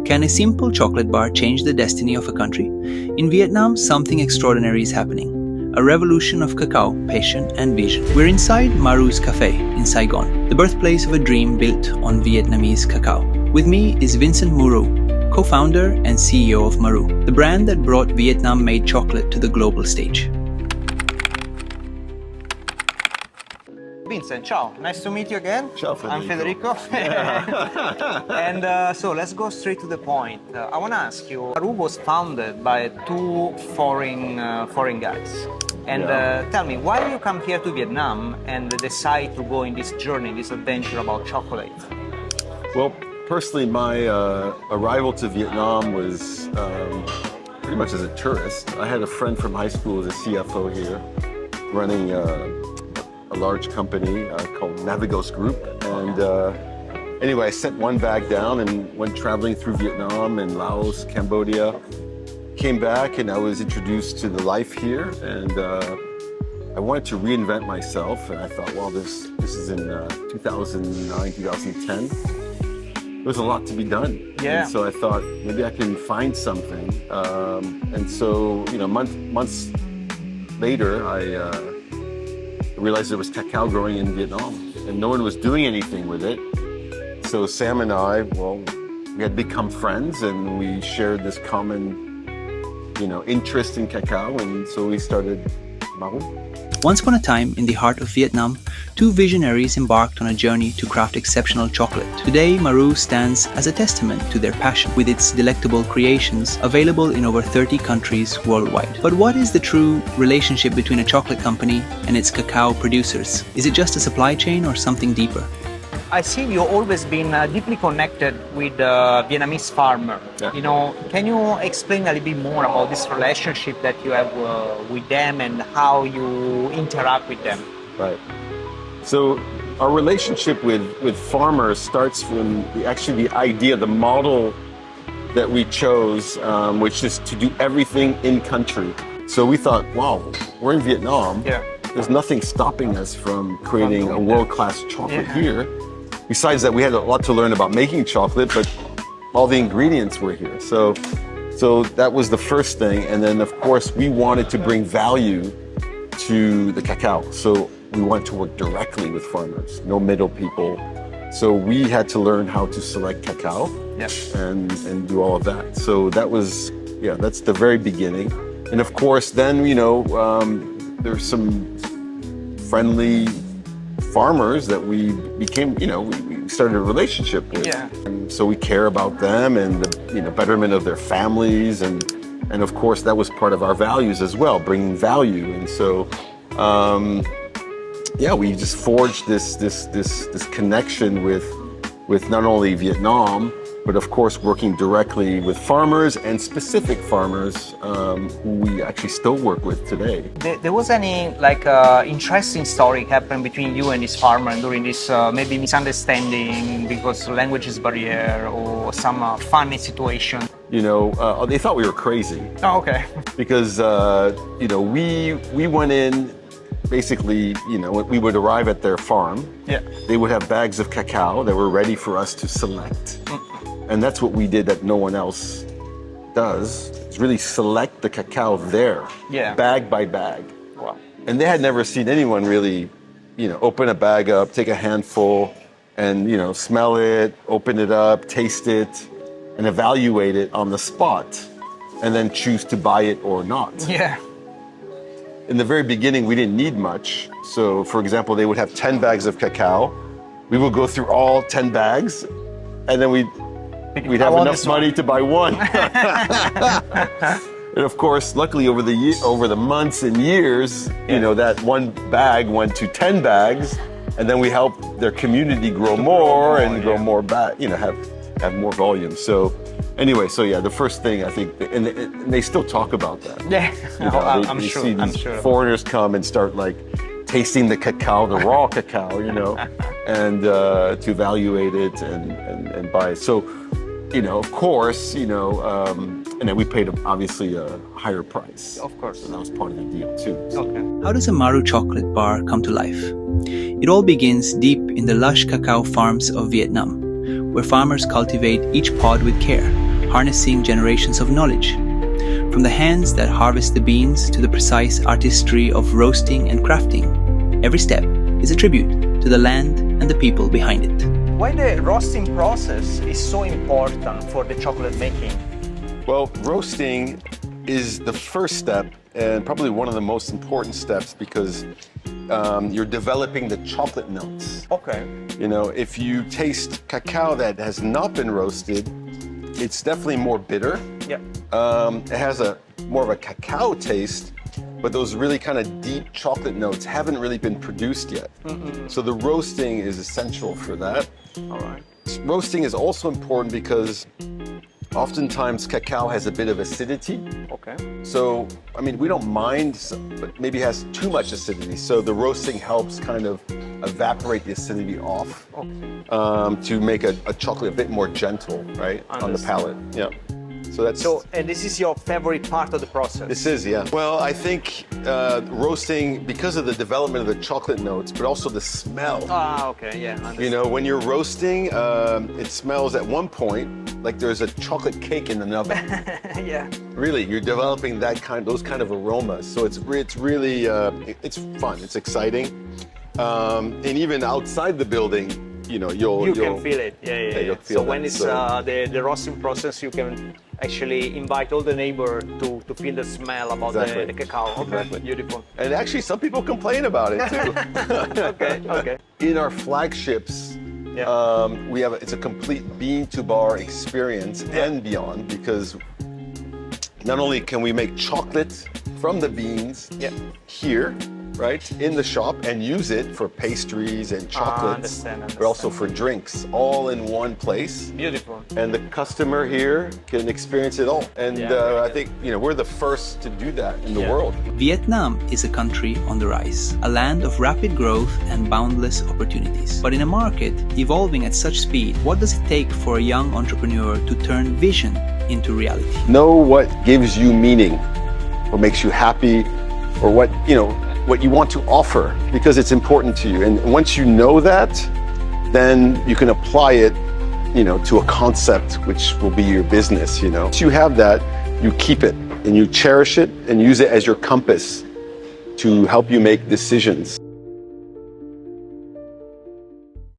Can a simple chocolate bar change the destiny of a country? In Vietnam, something extraordinary is happening. A revolution of cacao, passion and vision. We're inside Marou's cafe in Saigon, the birthplace of a dream built on Vietnamese cacao. With me is Vincent Marou, co-founder and CEO of Marou, the brand that brought Vietnam-made chocolate to the global stage. Vincent, ciao. Nice to meet you again. Ciao, Federico. I'm Federico. And so let's go straight to the point. I want to ask you, Marou was founded by two foreign guys. And tell me, why you come here to Vietnam and decide to go in this journey, this adventure about chocolate? Well, personally, my arrival to Vietnam was pretty much as a tourist. I had a friend from high school as a CFO here, running a large company called Navigos Group. And anyway, I sent one bag down and went traveling through Vietnam and Laos, Cambodia. Came back and I was introduced to the life here, and I wanted to reinvent myself. And I thought, well, this is in 2009, 2010. There's a lot to be done. Yeah. And so I thought maybe I can find something. And so, months later, I realized there was cacao growing in Vietnam and no one was doing anything with it. So Sam and I, we had become friends and we shared this common, interest in cacao, and so we started Marou. Once upon a time, in the heart of Vietnam, two visionaries embarked on a journey to craft exceptional chocolate. Today, Marou stands as a testament to their passion, with its delectable creations available in over 30 countries worldwide. But what is the true relationship between a chocolate company and its cacao producers? Is it just a supply chain or something deeper? I see you've always been deeply connected with Vietnamese farmer. Yeah. Can you explain a little bit more about this relationship that you have with them and how you interact with them? Right. So our relationship with farmers starts from the idea, the model that we chose, which is to do everything in country. So we thought, wow, we're in Vietnam. Yeah. There's nothing stopping us from creating a world-class chocolate here. Besides that, we had a lot to learn about making chocolate, but all the ingredients were here. So that was the first thing. And then, of course, we wanted to bring value to the cacao. So we wanted to work directly with farmers, no middle people. So we had to learn how to select cacao and do all of that. So that was, that's the very beginning. And of course, then, there's some friendly farmers that we became, we started a relationship with. Yeah. And so we care about them and the betterment of their families. And of course, that was part of our values as well, bringing value. And so, we just forged this connection with not only Vietnam, but of course working directly with farmers and specific farmers who we actually still work with today. There was any interesting story happened between you and this farmer during this maybe misunderstanding because language is barrier or some funny situation? They thought we were crazy. Oh, okay. Because we went in. Basically, we would arrive at their farm. Yeah. They would have bags of cacao that were ready for us to select. And that's what we did that no one else does. Is really select the cacao there, bag by bag. Wow. And they had never seen anyone really, open a bag up, take a handful, and smell it, open it up, taste it, and evaluate it on the spot, and then choose to buy it or not. Yeah. In the very beginning, we didn't need much. So, for example, they would have 10 bags of cacao. We would go through all 10 bags, and then we'd have enough money to buy one. And of course, luckily over the months and years, that one bag went to 10 bags, and then we helped their community grow more and grow more have more volume. So anyway, the first thing I think, and they still talk about that. Yeah, I'm sure. Foreigners come and start tasting the cacao, the raw cacao, and to evaluate it and buy it. So, of course, and then we paid obviously a higher price. Of course. And that was part of the deal too. Okay. How does a Marou chocolate bar come to life? It all begins deep in the lush cacao farms of Vietnam, where farmers cultivate each pod with care, harnessing generations of knowledge. From the hands that harvest the beans to the precise artistry of roasting and crafting, every step is a tribute to the land and the people behind it. Why the roasting process is so important for the chocolate making? Well, roasting is the first step and probably one of the most important steps because you're developing the chocolate notes. Okay. You know, if you taste cacao that has not been roasted, it's definitely more bitter. Yeah. It has more of a cacao taste, but those really kind of deep chocolate notes haven't really been produced yet. So the roasting is essential for that. All right. Roasting is also important because oftentimes cacao has a bit of acidity. Okay. So, I mean, we don't mind, but maybe it has too much acidity. So the roasting helps kind of evaporate the acidity off to make a chocolate a bit more gentle, right, on the palate. Yeah. And this is your favorite part of the process? This is, yeah. Well, I think roasting, because of the development of the chocolate notes, but also the smell. Ah, okay, yeah. Understand. You know, when you're roasting, it smells at one point like there's a chocolate cake in an oven. Yeah. Really, you're developing those kind of aromas. So it's really, it's fun, it's exciting. And even outside the building, you know, you'll can feel it. Yeah. You'll feel so when it's the roasting process, you can actually invite all the neighbors to feel the smell about the cacao. Okay, exactly. Beautiful. And actually, some people complain about it too. Okay. In our flagships, it's a complete bean to bar experience and beyond, because not only can we make chocolate from the beans here, right, in the shop, and use it for pastries and chocolates, but also for drinks, all in one place. Beautiful. And the customer here can experience it all. And I think, you know, we're the first to do that in the world. Vietnam is a country on the rise, a land of rapid growth and boundless opportunities. But in a market evolving at such speed, what does it take for a young entrepreneur to turn vision into reality? Know what gives you meaning, what makes you happy, or what you want to offer, because it's important to you. And once you know that, then you can apply it, you know, to a concept which will be your business, you know. Once you have that, you keep it and you cherish it and use it as your compass to help you make decisions.